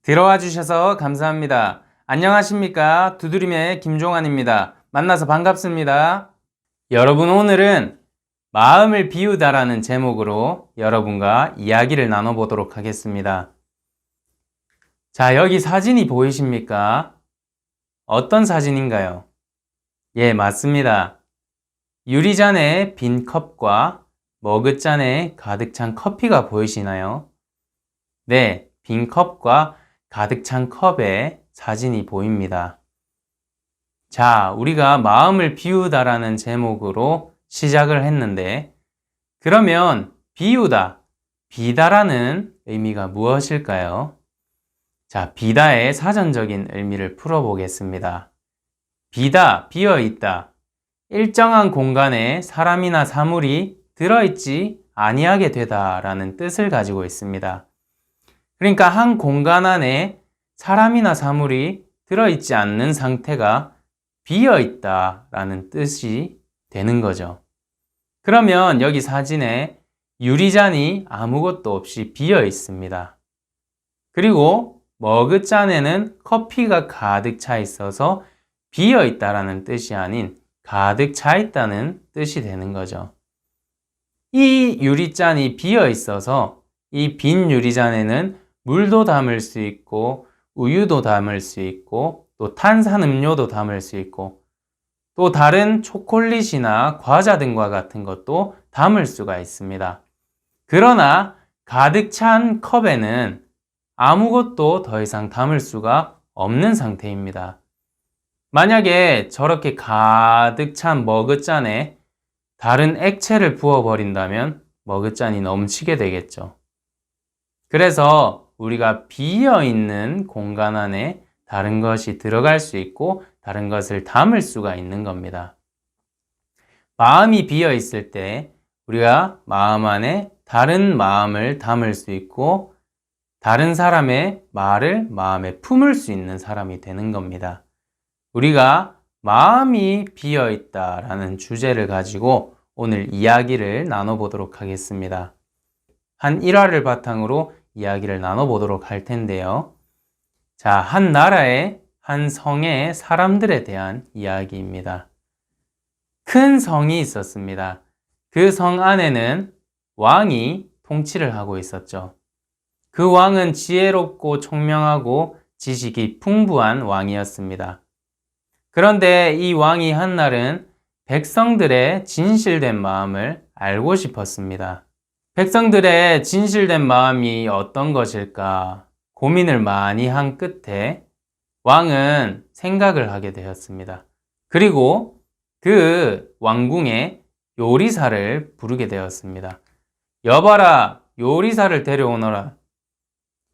들어와 주셔서 감사합니다. 안녕하십니까? 두드림의 김종환입니다. 만나서 반갑습니다. 여러분, 오늘은 마음을 비우다라는 제목으로 여러분과 이야기를 나눠보도록 하겠습니다. 자, 여기 사진이 보이십니까? 어떤 사진인가요? 예, 맞습니다. 유리잔에 빈 컵과 머그잔에 가득 찬 커피가 보이시나요? 네, 빈 컵과 가득 찬 컵에 사진이 보입니다. 자, 우리가 마음을 비우다라는 제목으로 시작을 했는데, 그러면 비우다, 비다라는 의미가 무엇일까요? 자, 비다의 사전적인 의미를 풀어보겠습니다. 비다, 비어있다. 일정한 공간에 사람이나 사물이 들어있지 아니하게 되다라는 뜻을 가지고 있습니다. 그러니까 한 공간 안에 사람이나 사물이 들어있지 않는 상태가 비어있다라는 뜻이 되는 거죠. 그러면 여기 사진에 유리잔이 아무것도 없이 비어 있습니다. 그리고 머그잔에는 커피가 가득 차 있어서 비어 있다라는 뜻이 아닌 가득 차 있다는 뜻이 되는 거죠. 이 유리잔이 비어 있어서 이 빈 유리잔에는 물도 담을 수 있고 우유도 담을 수 있고 또 탄산음료도 담을 수 있고 또 다른 초콜릿이나 과자 등과 같은 것도 담을 수가 있습니다. 그러나 가득 찬 컵에는 아무것도 더 이상 담을 수가 없는 상태입니다. 만약에 저렇게 가득 찬 머그잔에 다른 액체를 부어버린다면 머그잔이 넘치게 되겠죠. 그래서 우리가 비어있는 공간 안에 다른 것이 들어갈 수 있고 다른 것을 담을 수가 있는 겁니다. 마음이 비어있을 때 우리가 마음 안에 다른 마음을 담을 수 있고 다른 사람의 말을 마음에 품을 수 있는 사람이 되는 겁니다. 우리가 마음이 비어있다라는 주제를 가지고 오늘 이야기를 나눠보도록 하겠습니다. 한 일화를 바탕으로 이야기를 나눠보도록 할 텐데요. 자, 한 나라의 한 성의 사람들에 대한 이야기입니다. 큰 성이 있었습니다. 그 성 안에는 왕이 통치를 하고 있었죠. 그 왕은 지혜롭고 총명하고 지식이 풍부한 왕이었습니다. 그런데 이 왕이 한날은 백성들의 진실된 마음을 알고 싶었습니다. 백성들의 진실된 마음이 어떤 것일까 고민을 많이 한 끝에 왕은 생각을 하게 되었습니다. 그리고 그 왕궁에 요리사를 부르게 되었습니다. 여봐라, 요리사를 데려오너라.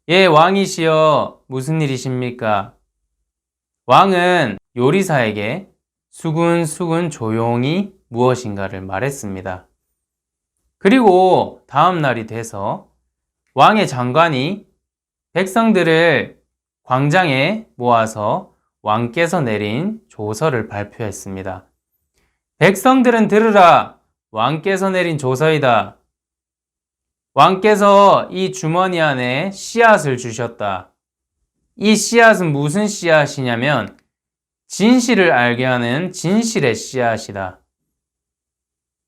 예, 왕이시여, 무슨 일이십니까? 왕은 요리사에게 수근수근 조용히 무엇인가를 말했습니다. 그리고 다음 날이 돼서 왕의 장관이 백성들을 광장에 모아서 왕께서 내린 조서를 발표했습니다. 백성들은 들으라! 왕께서 내린 조서이다. 왕께서 이 주머니 안에 씨앗을 주셨다. 이 씨앗은 무슨 씨앗이냐면 진실을 알게 하는 진실의 씨앗이다.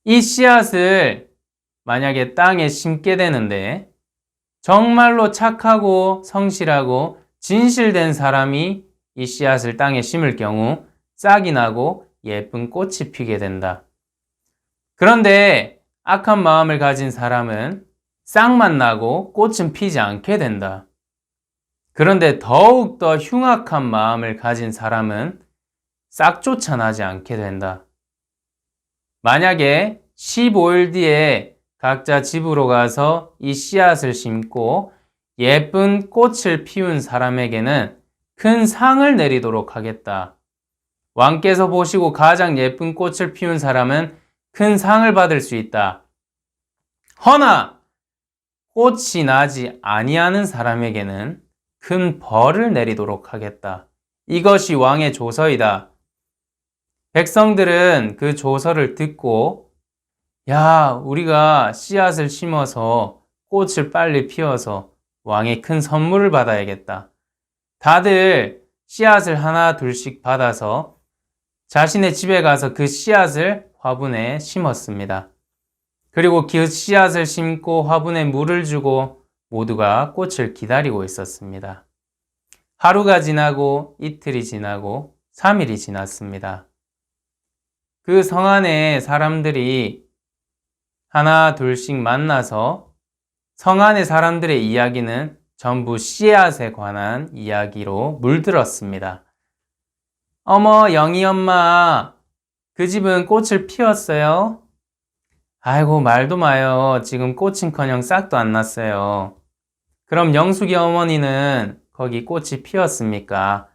이 씨앗을 만약에 땅에 심게 되는데 정말로 착하고 성실하고 진실된 사람이 이 씨앗을 땅에 심을 경우 싹이 나고 예쁜 꽃이 피게 된다. 그런데 악한 마음을 가진 사람은 싹만 나고 꽃은 피지 않게 된다. 그런데 더욱더 흉악한 마음을 가진 사람은 싹조차 나지 않게 된다. 만약에 15일 뒤에 각자 집으로 가서 이 씨앗을 심고 예쁜 꽃을 피운 사람에게는 큰 상을 내리도록 하겠다. 왕께서 보시고 가장 예쁜 꽃을 피운 사람은 큰 상을 받을 수 있다. 허나 꽃이 나지 아니하는 사람에게는 큰 벌을 내리도록 하겠다. 이것이 왕의 조서이다. 백성들은 그 조서를 듣고 야, 우리가 씨앗을 심어서 꽃을 빨리 피워서 왕의 큰 선물을 받아야겠다. 다들 씨앗을 하나 둘씩 받아서 자신의 집에 가서 그 씨앗을 화분에 심었습니다. 그리고 그 씨앗을 심고 화분에 물을 주고 모두가 꽃을 기다리고 있었습니다. 하루가 지나고 이틀이 지나고 3일이 지났습니다. 그 성 안에 사람들이 하나 둘씩 만나서 성 안의 사람들의 이야기는 전부 씨앗에 관한 이야기로 물들었습니다. 어머, 영희 엄마, 그 집은 꽃을 피웠어요? 아이고, 말도 마요. 지금 꽃은커녕 싹도 안 났어요. 그럼 영숙이 어머니는 거기 꽃이 피었습니까?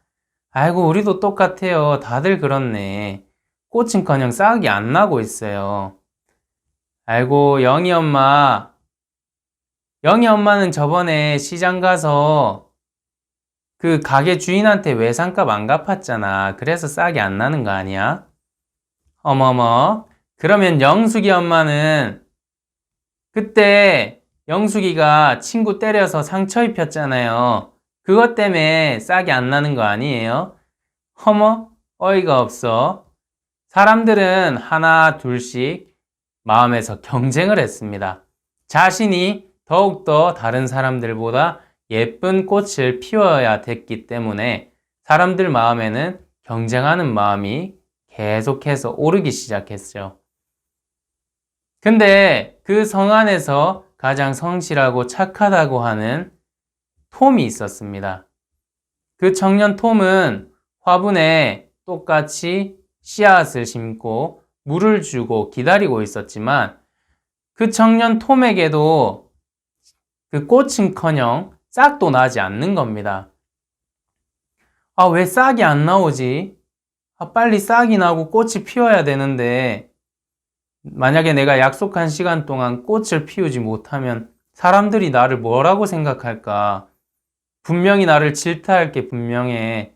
아이고, 우리도 똑같아요. 다들 그렇네. 꽃은커녕 싹이 안 나고 있어요. 아이고, 영희 엄마는 저번에 시장 가서 그 가게 주인한테 외상값 안 갚았잖아. 그래서 싹이 안 나는 거 아니야? 어머머, 그러면 영숙이 엄마는 그때 영숙이가 친구 때려서 상처 입혔잖아요. 그것 때문에 싹이 안 나는 거 아니에요? 어머, 어이가 없어. 사람들은 하나 둘씩 마음에서 경쟁을 했습니다. 자신이 더욱더 다른 사람들보다 예쁜 꽃을 피워야 됐기 때문에 사람들 마음에는 경쟁하는 마음이 계속해서 오르기 시작했죠. 근데 그 성 안에서 가장 성실하고 착하다고 하는 톰이 있었습니다. 그 청년 톰은 화분에 똑같이 씨앗을 심고 물을 주고 기다리고 있었지만 그 청년 톰에게도 그 꽃은커녕 싹도 나지 않는 겁니다. 아, 왜 싹이 안 나오지? 아, 빨리 싹이 나고 꽃이 피어야 되는데 만약에 내가 약속한 시간 동안 꽃을 피우지 못하면 사람들이 나를 뭐라고 생각할까? 분명히 나를 질타할 게 분명해.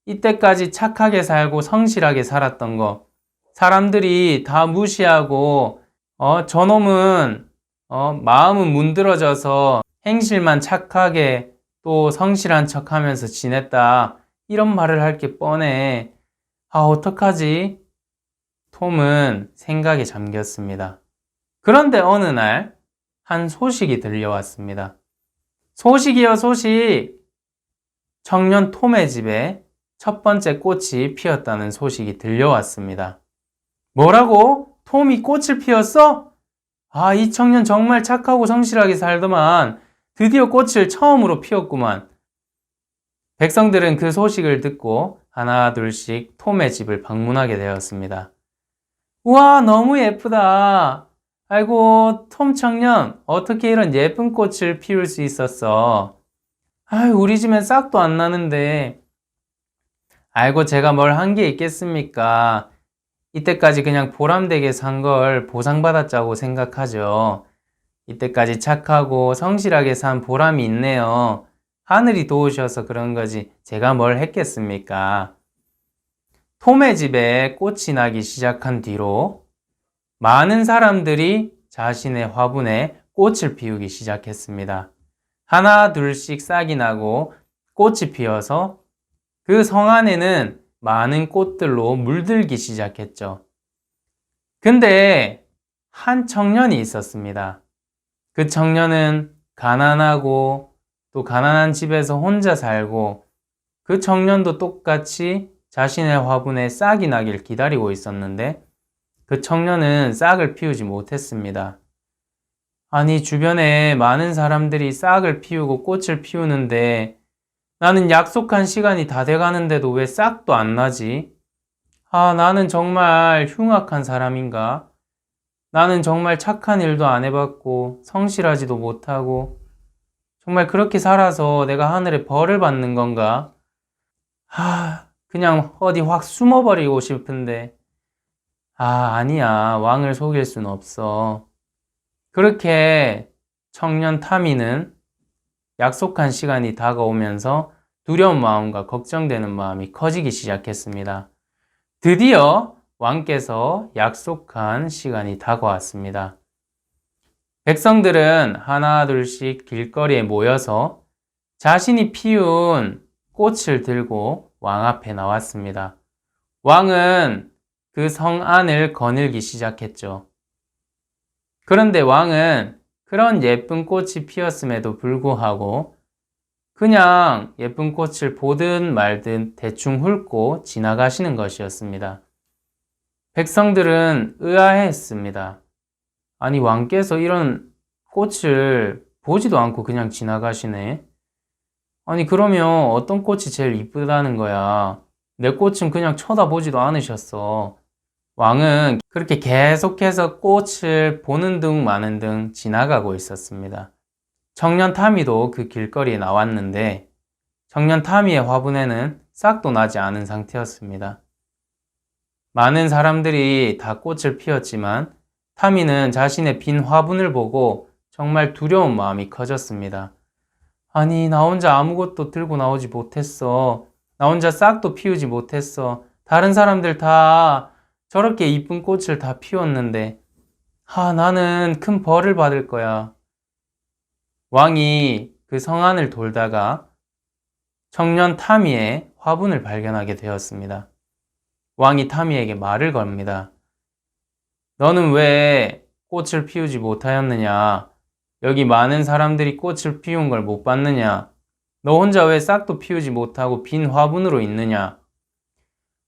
이때까지 착하게 살고 성실하게 살았던 거 사람들이 다 무시하고 저놈은 마음은 문드러져서 행실만 착하게 또 성실한 척하면서 지냈다. 이런 말을 할 게 뻔해. 아, 어떡하지? 톰은 생각에 잠겼습니다. 그런데 어느 날 한 소식이 들려왔습니다. 소식이요, 소식! 청년 톰의 집에 첫 번째 꽃이 피었다는 소식이 들려왔습니다. 뭐라고? 톰이 꽃을 피웠어? 아, 이 청년 정말 착하고 성실하게 살더만 드디어 꽃을 처음으로 피웠구만. 백성들은 그 소식을 듣고 하나 둘씩 톰의 집을 방문하게 되었습니다. 우와, 너무 예쁘다. 아이고, 톰 청년, 어떻게 이런 예쁜 꽃을 피울 수 있었어? 아유, 우리 집엔 싹도 안 나는데. 아이고, 제가 뭘 한 게 있겠습니까? 이때까지 그냥 보람되게 산 걸 보상받았자고 생각하죠. 이때까지 착하고 성실하게 산 보람이 있네요. 하늘이 도우셔서 그런 거지 제가 뭘 했겠습니까? 톰의 집에 꽃이 나기 시작한 뒤로 많은 사람들이 자신의 화분에 꽃을 피우기 시작했습니다. 하나 둘씩 싹이 나고 꽃이 피어서 그 성 안에는 많은 꽃들로 물들기 시작했죠. 근데 한 청년이 있었습니다. 그 청년은 가난하고 또 가난한 집에서 혼자 살고 그 청년도 똑같이 자신의 화분에 싹이 나길 기다리고 있었는데 그 청년은 싹을 피우지 못했습니다. 아니, 주변에 많은 사람들이 싹을 피우고 꽃을 피우는데 나는 약속한 시간이 다 돼가는데도 왜 싹도 안 나지? 아, 나는 정말 흉악한 사람인가? 나는 정말 착한 일도 안 해봤고 성실하지도 못하고 정말 그렇게 살아서 내가 하늘에 벌을 받는 건가? 그냥 어디 확 숨어버리고 싶은데 아니야. 왕을 속일 순 없어. 그렇게 청년 타미는 약속한 시간이 다가오면서 두려운 마음과 걱정되는 마음이 커지기 시작했습니다. 드디어 왕께서 약속한 시간이 다가왔습니다. 백성들은 하나둘씩 길거리에 모여서 자신이 피운 꽃을 들고 왕 앞에 나왔습니다. 왕은 그 성 안을 거닐기 시작했죠. 그런데 왕은 그런 예쁜 꽃이 피었음에도 불구하고 그냥 예쁜 꽃을 보든 말든 대충 훑고 지나가시는 것이었습니다. 백성들은 의아해했습니다. 아니, 왕께서 이런 꽃을 보지도 않고 그냥 지나가시네. 아니, 그러면 어떤 꽃이 제일 이쁘다는 거야? 내 꽃은 그냥 쳐다보지도 않으셨어. 왕은 그렇게 계속해서 꽃을 보는 둥 마는 둥 지나가고 있었습니다. 청년 타미도 그 길거리에 나왔는데 청년 타미의 화분에는 싹도 나지 않은 상태였습니다. 많은 사람들이 다 꽃을 피웠지만 타미는 자신의 빈 화분을 보고 정말 두려운 마음이 커졌습니다. 아니, 나 혼자 아무것도 들고 나오지 못했어. 나 혼자 싹도 피우지 못했어. 다른 사람들 다 저렇게 이쁜 꽃을 다 피웠는데 나는 큰 벌을 받을 거야. 왕이 그 성 안을 돌다가 청년 타미의 화분을 발견하게 되었습니다. 왕이 타미에게 말을 겁니다. 너는 왜 꽃을 피우지 못하였느냐? 여기 많은 사람들이 꽃을 피운 걸 못 봤느냐? 너 혼자 왜 싹도 피우지 못하고 빈 화분으로 있느냐?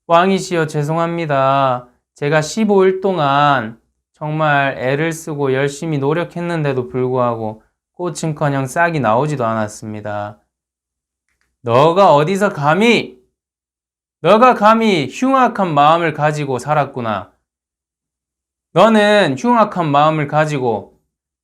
왕이시여, 죄송합니다. 제가 15일 동안 정말 애를 쓰고 열심히 노력했는데도 불구하고 꽃은커녕 싹이 나오지도 않았습니다. 너가 감히 흉악한 마음을 가지고 살았구나. 너는 흉악한 마음을 가지고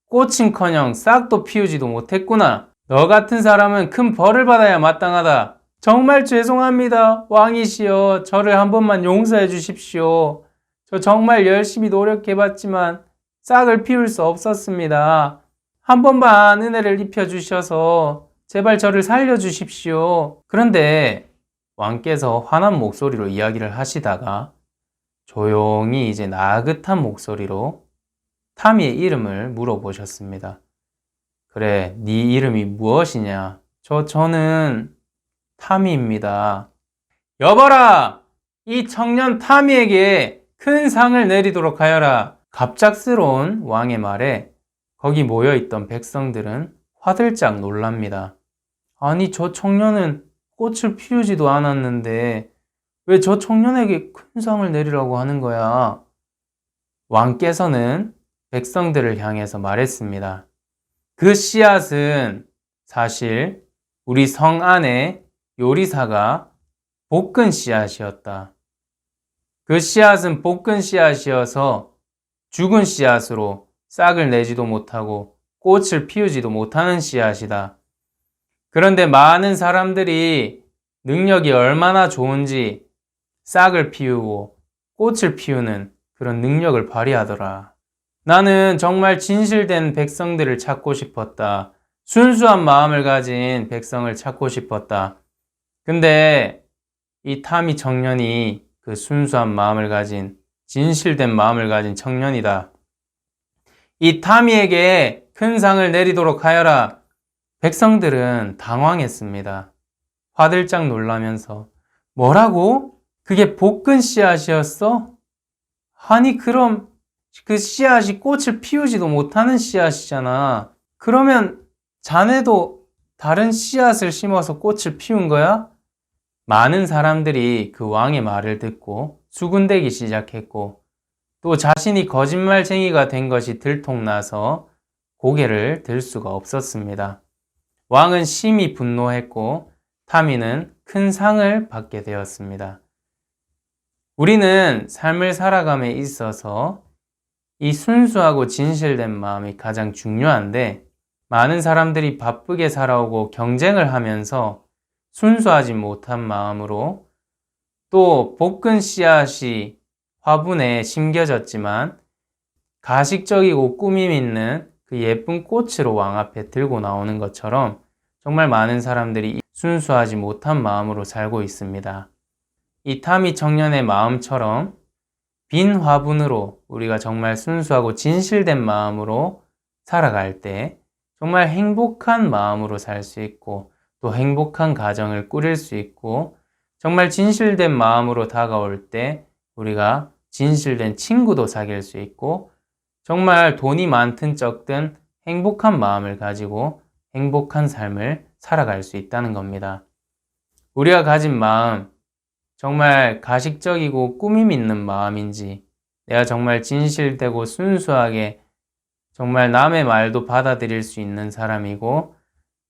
꽃은커녕 싹도 피우지도 못했구나. 너 같은 사람은 큰 벌을 받아야 마땅하다. 정말 죄송합니다. 왕이시여, 저를 한 번만 용서해 주십시오. 저 정말 열심히 노력해봤지만 싹을 피울 수 없었습니다. 한 번만 은혜를 입혀주셔서 제발 저를 살려주십시오. 그런데 왕께서 화난 목소리로 이야기를 하시다가 조용히 이제 나긋한 목소리로 타미의 이름을 물어보셨습니다. 그래, 네 이름이 무엇이냐? 저는 타미입니다. 여봐라! 이 청년 타미에게 큰 상을 내리도록 하여라. 갑작스러운 왕의 말에 거기 모여있던 백성들은 화들짝 놀랍니다. 아니, 저 청년은 꽃을 피우지도 않았는데 왜 저 청년에게 큰 상을 내리라고 하는 거야? 왕께서는 백성들을 향해서 말했습니다. 그 씨앗은 사실 우리 성 안에 요리사가 볶은 씨앗이었다. 그 씨앗은 볶은 씨앗이어서 죽은 씨앗으로 싹을 내지도 못하고 꽃을 피우지도 못하는 씨앗이다. 그런데 많은 사람들이 능력이 얼마나 좋은지 싹을 피우고 꽃을 피우는 그런 능력을 발휘하더라. 나는 정말 진실된 백성들을 찾고 싶었다. 순수한 마음을 가진 백성을 찾고 싶었다. 근데 이 타미 청년이 그 순수한 마음을 가진 진실된 마음을 가진 청년이다. 이 타미에게 큰 상을 내리도록 하여라. 백성들은 당황했습니다. 화들짝 놀라면서 뭐라고? 그게 볶은 씨앗이었어? 아니, 그럼 그 씨앗이 꽃을 피우지도 못하는 씨앗이잖아. 그러면 자네도 다른 씨앗을 심어서 꽃을 피운 거야? 많은 사람들이 그 왕의 말을 듣고 수군대기 시작했고 또 자신이 거짓말쟁이가 된 것이 들통나서 고개를 들 수가 없었습니다. 왕은 심히 분노했고 타미는 큰 상을 받게 되었습니다. 우리는 삶을 살아감에 있어서 이 순수하고 진실된 마음이 가장 중요한데 많은 사람들이 바쁘게 살아오고 경쟁을 하면서 순수하지 못한 마음으로 또 볶은 씨앗이 화분에 심겨졌지만 가식적이고 꾸밈 있는 그 예쁜 꽃으로 왕 앞에 들고 나오는 것처럼 정말 많은 사람들이 순수하지 못한 마음으로 살고 있습니다. 이 타미 청년의 마음처럼 빈 화분으로 우리가 정말 순수하고 진실된 마음으로 살아갈 때 정말 행복한 마음으로 살 수 있고 또 행복한 가정을 꾸릴 수 있고 정말 진실된 마음으로 다가올 때 우리가 진실된 친구도 사귈 수 있고 정말 돈이 많든 적든 행복한 마음을 가지고 행복한 삶을 살아갈 수 있다는 겁니다. 우리가 가진 마음, 정말 가식적이고 꾸밈 있는 마음인지 내가 정말 진실되고 순수하게 정말 남의 말도 받아들일 수 있는 사람이고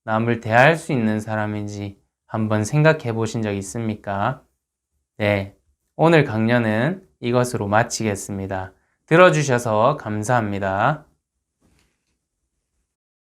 남을 대할 수 있는 사람인지 한번 생각해 보신 적 있습니까? 네, 오늘 강연은 이것으로 마치겠습니다. 들어주셔서 감사합니다.